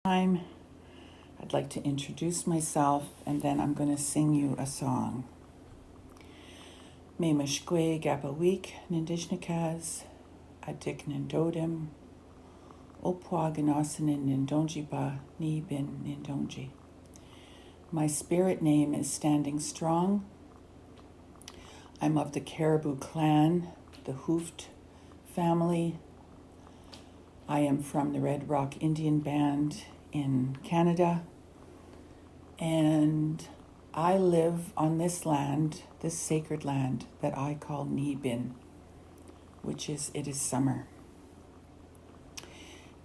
I'd like to introduce myself, and then I'm going to sing you a song. Miigwech Gabawik Nindishnikas Adik Nindodim Opwa Ganasanin Nindonjiba Ni Bin Nindonji. My spirit name is Standing Strong. I'm of the Caribou clan, the Hoofed family. I am from the Red Rock Indian Band in Canada, and I live on this land, this sacred land that I call Ni Bin, which is it is summer.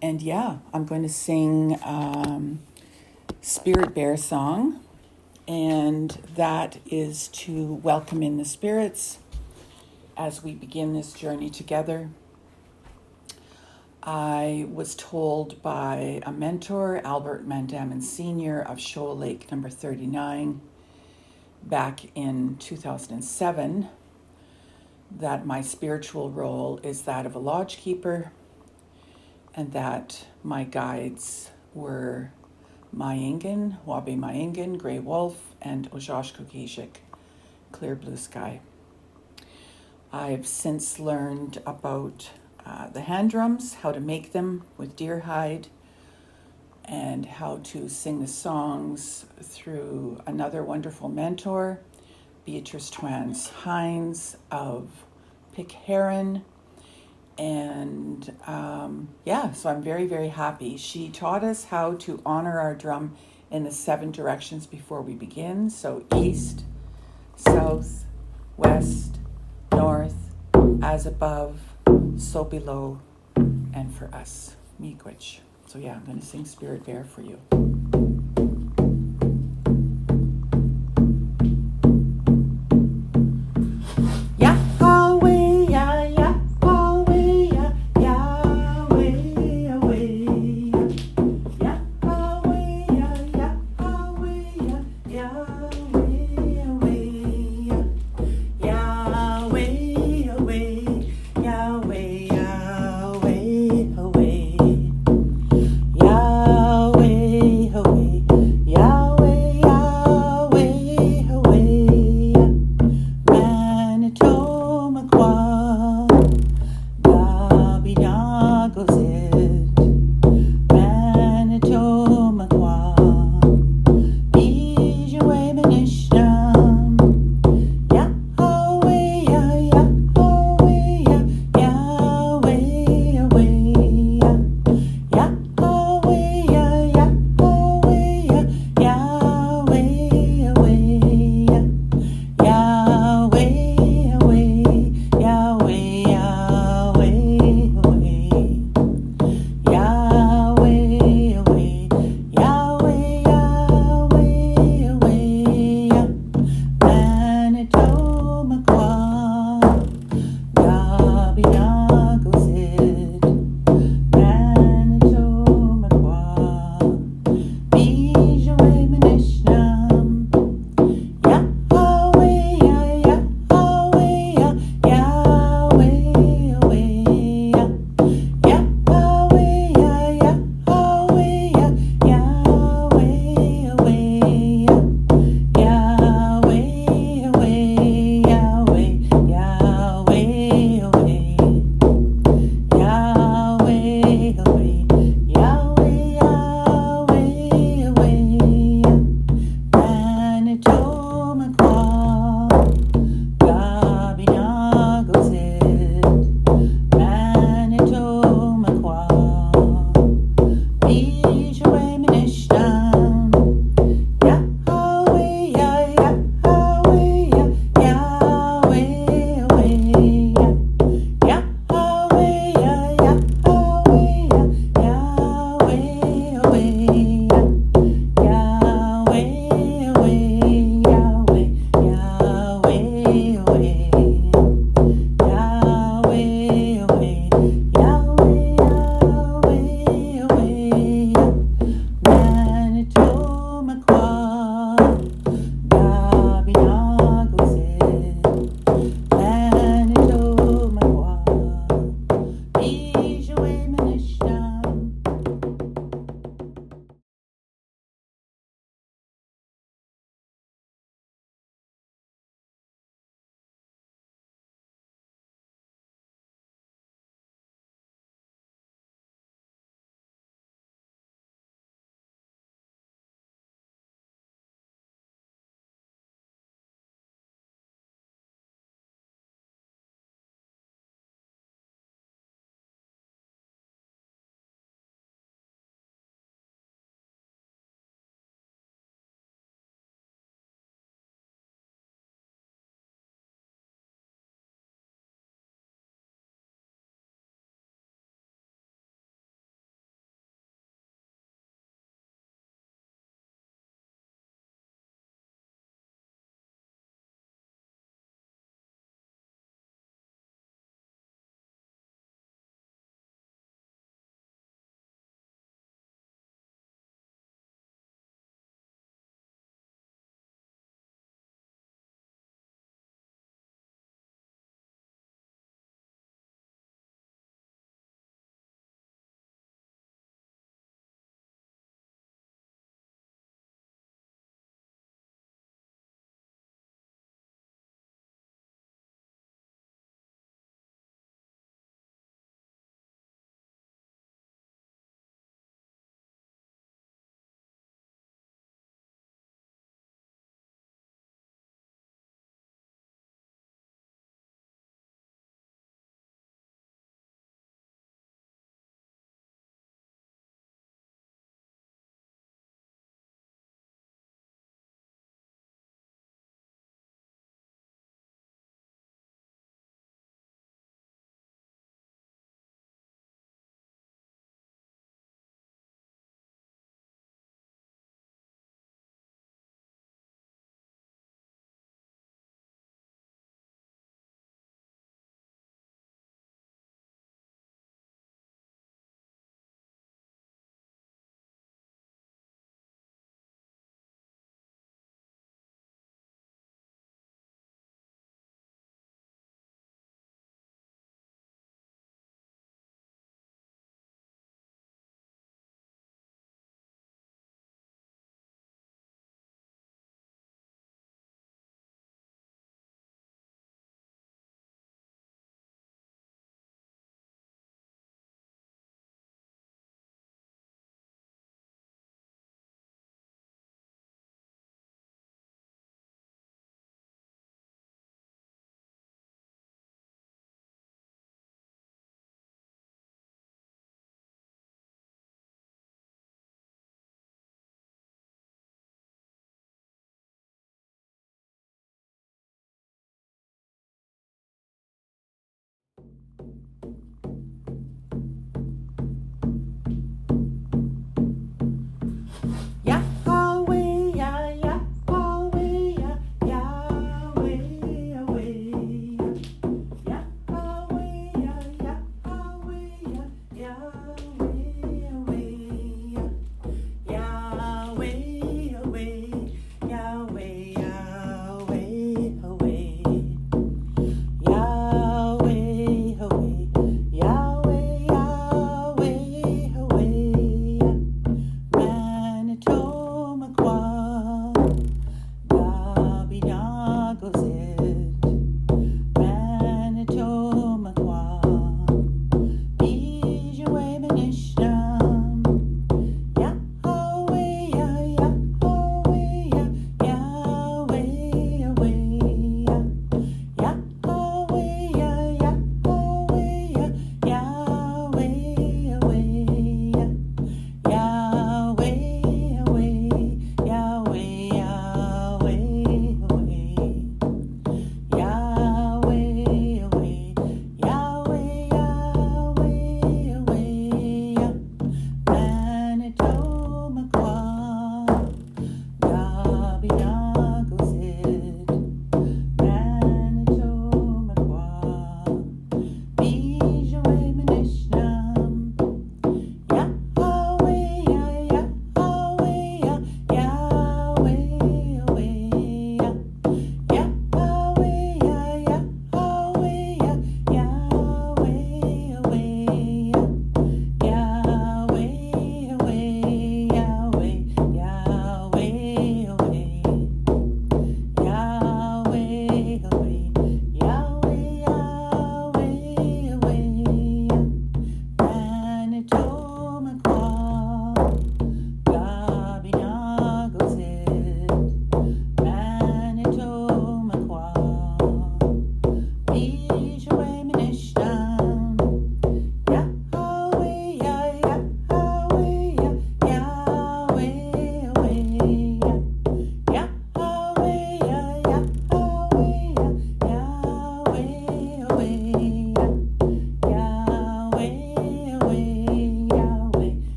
And I'm going to sing Spirit Bear song, and that is to welcome in the spirits as we begin this journey together. I was told by a mentor, Albert Mandamin Sr. of Shoal Lake number 39, back in 2007, that my spiritual role is that of a lodge keeper, and that my guides were Mayengan, Wabe Mayengan, Grey Wolf, and Ojosh Kokishik, Clear Blue Sky. I've since learned about the hand drums, how to make them with deer hide, and how to sing the songs through another wonderful mentor, Beatrice Twans Hines of Pick Heron. And so I'm very, very happy. She taught us how to honor our drum in the 7 directions before we begin. So east, south, west, north, as above, so below, and for us, Miigwech. So I'm going to sing Spirit Bear for you.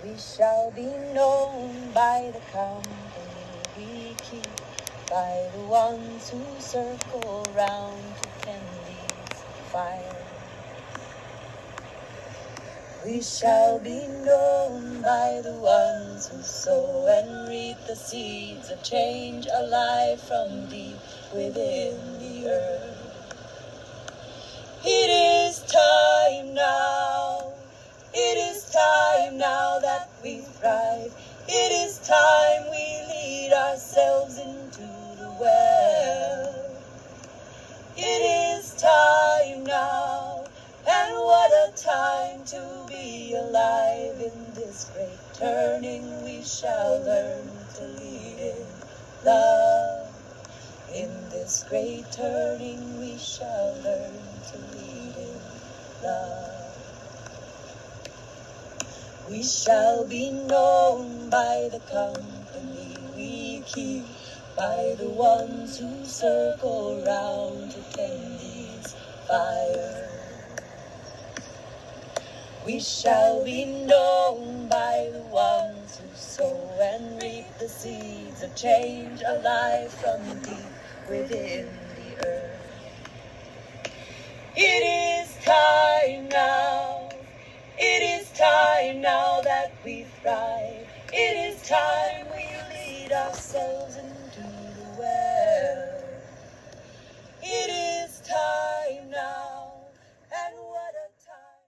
We shall be known by the company we keep, by the ones who circle round to Kennedy's fire. We shall be known by the ones who sow and reap the seeds of change alive from deep within the earth. It is time now. It is time now that we thrive. It is time we lead ourselves into the well. It is time now, and what a time to be alive in this great turning. We shall learn to lead in love. In this great turning, we shall learn to lead in love. We shall be known by the company we keep, by the ones who circle round to tend these fires. We shall be known by the ones who sow and reap the seeds of change alive from deep within the earth. It is time now. It is time now that we thrive. It is time we lead ourselves into the well. It is time now, and what a time.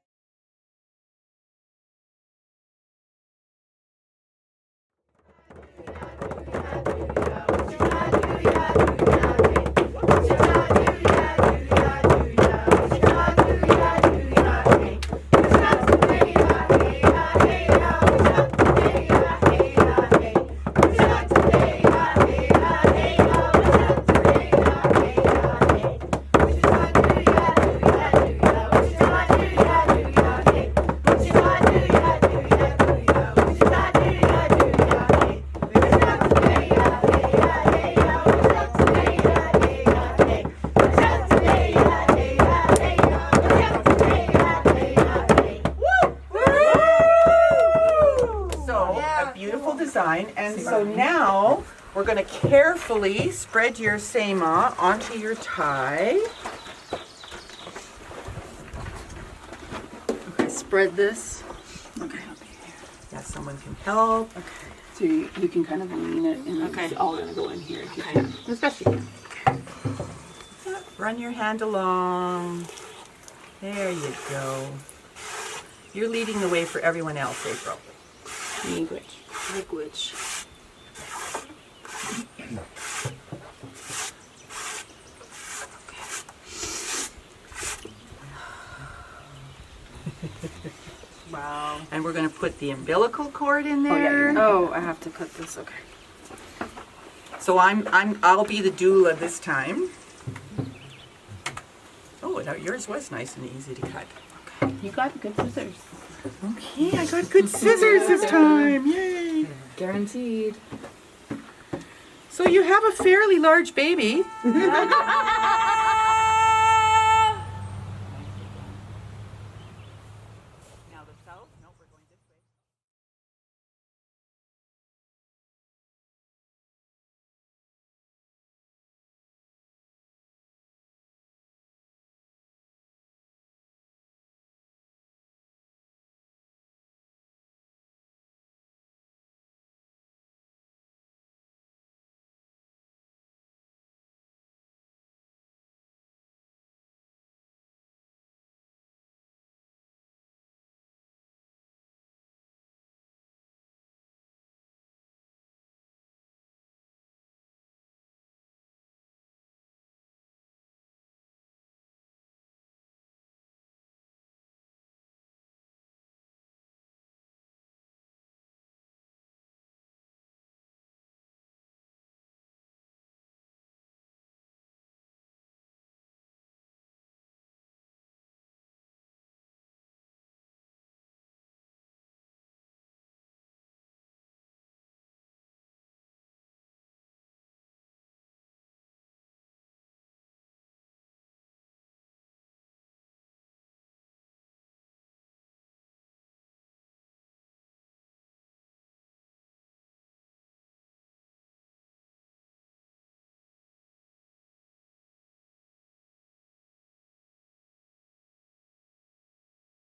And so now we're going to carefully spread your sema onto your tie. Okay, spread this. Okay. Yeah, someone can help. Okay. So you can kind of lean it and Okay. it's all going to go in here if you Okay. can. Especially. Okay. Run your hand along. There you go. You're leading the way for everyone else, April. Miigwech. Wow. And we're going to put the umbilical cord in there. Oh, I have to cut this. Okay. So I'll be the doula this time. Oh, now yours was nice and easy to cut. Okay. You got good scissors. Okay, I got good scissors this time. Yay! Guaranteed. So you have a fairly large baby.